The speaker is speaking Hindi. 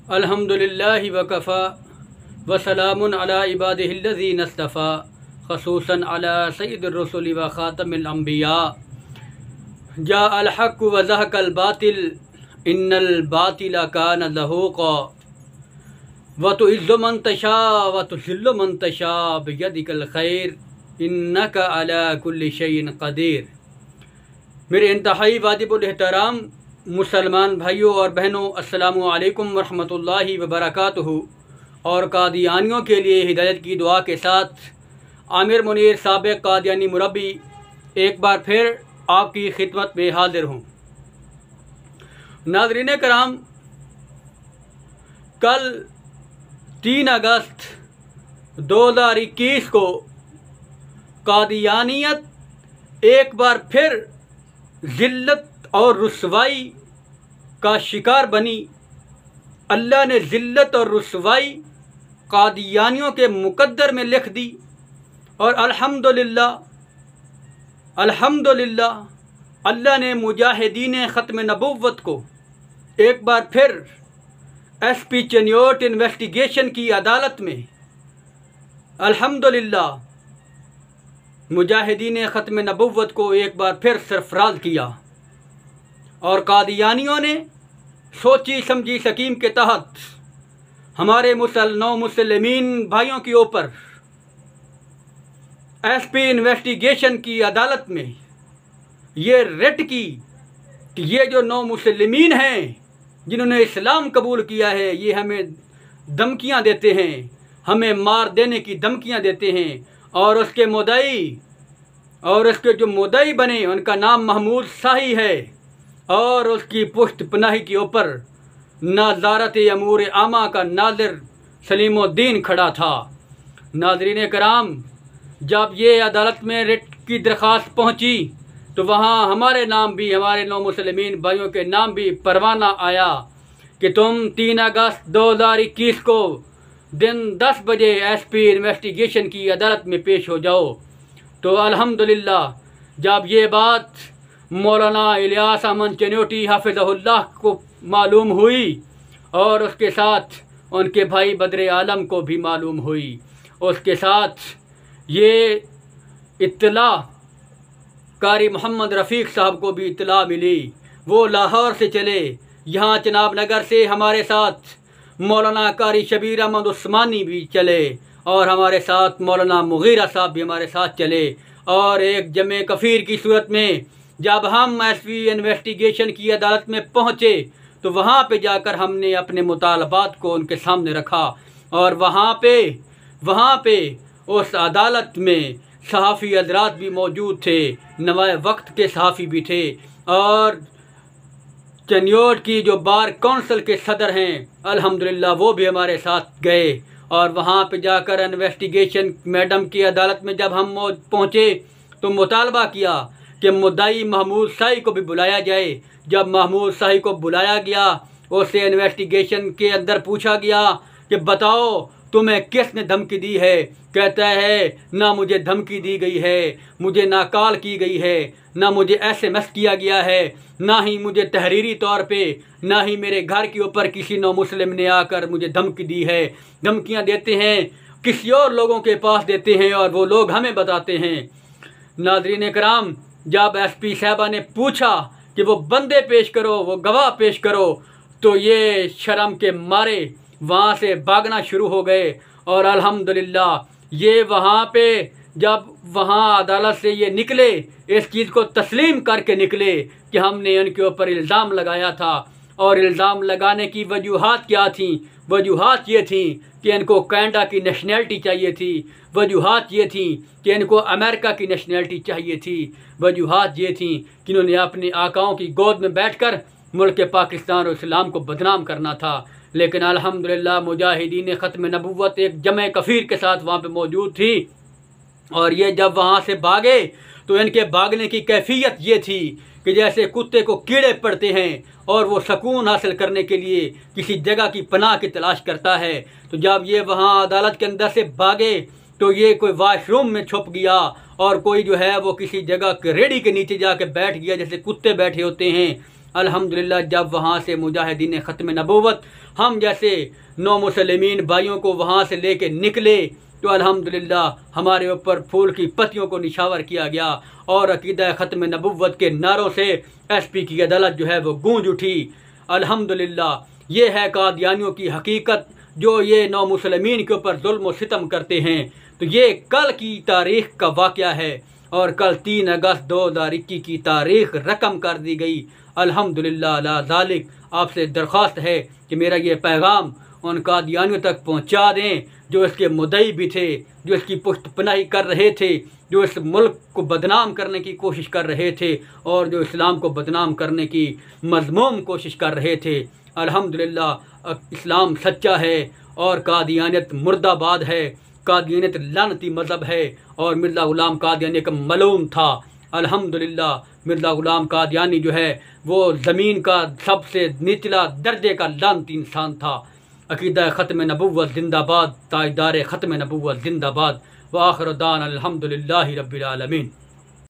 अल्हम्दुलिल्लाहि वकफ़ा वसलामुन अला इबादिहिल्लज़ीना इस्तफ़ा ख़ुसूसन अला सय्यिदिर रुसुलि व ख़ातमिल अंबिया जाअल हक़्क़ु व ज़हक़ल बातिल इन्नल बातिला कान ज़हूक़ा व तुइज़्ज़ु मन तशा व तुज़िल्लु मन तशा बियदिकल खैर इन्नका अला कुल्लि शैइन क़दीर। मेरे इंतहाई वाजिबुल एहतराम मुसलमान भाइयों और बहनों, अस्सलामु अलैकुम वरहमतुल्लाहि वबरकातुहू। और कादियानियों के लिए हिदायत की दुआ के साथ आमिर मुनीर साबिक़ कादियानी मुरब्बी एक बार फिर आपकी खिदमत में हाजिर हूँ। नाज़रीन कराम, कल 3 अगस्त 2021 को कादियानियत एक बार फिर ज़िल्लत और रुसवाई का शिकार बनी। अल्लाह ने ज़िल्लत और रुसवाई कादियानियों के मुकद्दर में लिख दी और अल्हम्दुलिल्लाह अल्हम्दुलिल्लाह अल्लाह ने मुजाहिदीन ख़त्म नबुव्वत को एक बार फिर SP चनियोट इन्वेस्टिगेशन की अदालत में अल्हम्दुलिल्लाह मुजाहिदीन ख़त्म नबुव्वत को एक बार फिर सरफराज किया। और कादियानियों ने सोची समझी स्कीम के तहत हमारे मुसलमीन भाइयों के ऊपर SP इन्वेस्टिगेशन की अदालत में ये रिट की कि ये जो 9 मुसलमीन हैं जिन्होंने इस्लाम कबूल किया है, ये हमें धमकियां देते हैं, हमें मार देने की धमकियां देते हैं। और उसके जो मुद्दई बने उनका नाम महमूद शाही है और उसकी पुश्त पनाही के ऊपर नाज़ारत अमूर आमा का नाज़िर सलीमुद्दीन खड़ा था। नाज़रीन कराम, जब ये अदालत में रिट की दरख्वास्त पहुंची तो वहाँ हमारे नाम भी, हमारे 9 मुसलमीन भाइयों के नाम भी परवाना आया कि तुम 3 अगस्त 2021 को दिन 10 बजे SP इन्वेस्टिगेशन की अदालत में पेश हो जाओ। तो अल्हम्दुलिल्लाह जब ये बात मौलाना इलियास अहमद चनियोटी हाफिज़हुल्लाह को मालूम हुई और उसके साथ उनके भाई बदर आलम को भी मालूम हुई, उसके साथ ये इत्तला कारी मोहम्मद रफ़ीक साहब को भी इत्तला मिली। वो लाहौर से चले, यहाँ जनाब नगर से हमारे साथ मौलाना कारी शबीर अहमद उस्मानी भी चले और हमारे साथ मौलाना मुगीरा साहब भी हमारे साथ चले। और एक जमे कफ़ीर की सूरत में जब हम SP इन्वेस्टिगेशन की अदालत में पहुँचे तो वहाँ पे जाकर हमने अपने मुतालबात को उनके सामने रखा। और वहाँ पे उस अदालत में सहाफ़ी हज़रात भी मौजूद थे, नवाए वक्त के सहाफ़ी भी थे और चनियोट की जो बार काउंसिल के सदर हैं अल्हम्दुलिल्लाह वो भी हमारे साथ गए। और वहाँ पे जाकर इन्वेस्टिगेशन मैडम की अदालत में जब हम पहुँचे तो मुतालबा किया कि मुद्दाई महमूद शाही को भी बुलाया जाए। जब महमूद शाही को बुलाया गया, उससे इन्वेस्टिगेशन के अंदर पूछा गया कि बताओ तुम्हें किसने धमकी दी है। कहता है ना मुझे धमकी दी गई है, मुझे ना कॉल की गई है, ना मुझे SMS किया गया है, ना ही मुझे तहरीरी तौर पे, ना ही मेरे घर के ऊपर किसी 9 मुस्लिम ने आकर मुझे धमकी दी है। धमकियां देते हैं किसी और लोगों के पास देते हैं और वो लोग हमें बताते हैं। नाज़रीन कराम, जब SP साहबा ने पूछा कि वो बंदे पेश करो, वो गवाह पेश करो, तो ये शर्म के मारे वहाँ से भागना शुरू हो गए। और अल्हम्दुलिल्लाह ये वहाँ पे जब वहाँ अदालत से ये निकले, इस चीज़ को तस्लीम करके निकले कि हमने उनके ऊपर इल्ज़ाम लगाया था। और इल्ज़ाम लगाने की वजूहात क्या थी? वजूहात ये थी कि इनको कनाडा की नेशनैलिटी चाहिए थी, वजूहात ये थी कि इनको अमेरिका की नेशनैलिटी चाहिए थी, वजूहात ये थी कि इन्होंने अपने आकाओं की गोद में बैठकर मुल्क पाकिस्तान और इस्लाम को बदनाम करना था। लेकिन अल्हम्दुलिल्लाह मुजाहिदीन ख़त्म नबुव्वत एक जमे कफ़ीर के साथ वहाँ पे मौजूद थी। और ये जब वहाँ से भागे तो इनके भागने की कैफियत ये थी कि जैसे कुत्ते को कीड़े पड़ते हैं और वो सुकून हासिल करने के लिए किसी जगह की पनाह की तलाश करता है। तो जब ये वहाँ अदालत के अंदर से भागे तो ये कोई वाशरूम में छुप गया और कोई जो है वो किसी जगह रेड़ी के नीचे जाके बैठ गया, जैसे कुत्ते बैठे होते हैं। अल्हम्दुलिल्लाह जब वहाँ से मुजाहिदीन ख़त्म नबूवत हम जैसे नौ मुसलमीन भाइयों को वहाँ से लेके निकले तो अल्हम्दुलिल्लाह हमारे ऊपर फूल की पत्तियों को निछावर किया गया और अकीदा ख़त्म नबूवत के नारों से SP की अदालत जो है वो गूंज उठी। अल्हम्दुलिल्लाह ये है कादियानियों की हकीकत, जो ये नौ मुसलमीन के ऊपर जुल्म व सितम करते हैं। तो ये कल की तारीख़ का वाक़या है और कल 3 अगस्त 2021 की तारीख़ रकम कर दी गई। अल्हम्दुलिल्लाह अला ज़ालिक आपसे दरख्वास्त है कि मेरा ये पैगाम उन कादियानियों तक पहुँचा दें जो इसके मुद्दई भी थे, जो इसकी पुष्ट पनाही कर रहे थे, जो इस मुल्क को बदनाम करने की कोशिश कर रहे थे और जो इस्लाम को बदनाम करने की मज़मूम कोशिश कर रहे थे। अल्हम्दुलिल्लाह इस्लाम सच्चा है और कादियानियत मुर्दाबाद है। कादियानियत लानती मज़हब है और मिर्ज़ा ग़ुलाम कादियानी का मलूम था। अल्हम्दुलिल्लाह मिर्ज़ा ग़ुलाम कादियानी जो है वो ज़मीन का सबसे निचला दर्जे का लानती इंसान था। अकीदा ख़त्म नबूवत जिंदाबाद, ताजदार ख़त्म नबूवत जिंदाबाद। व आखिर दान अल्हम्दुलिल्लाहि रब्बिल आलमीन।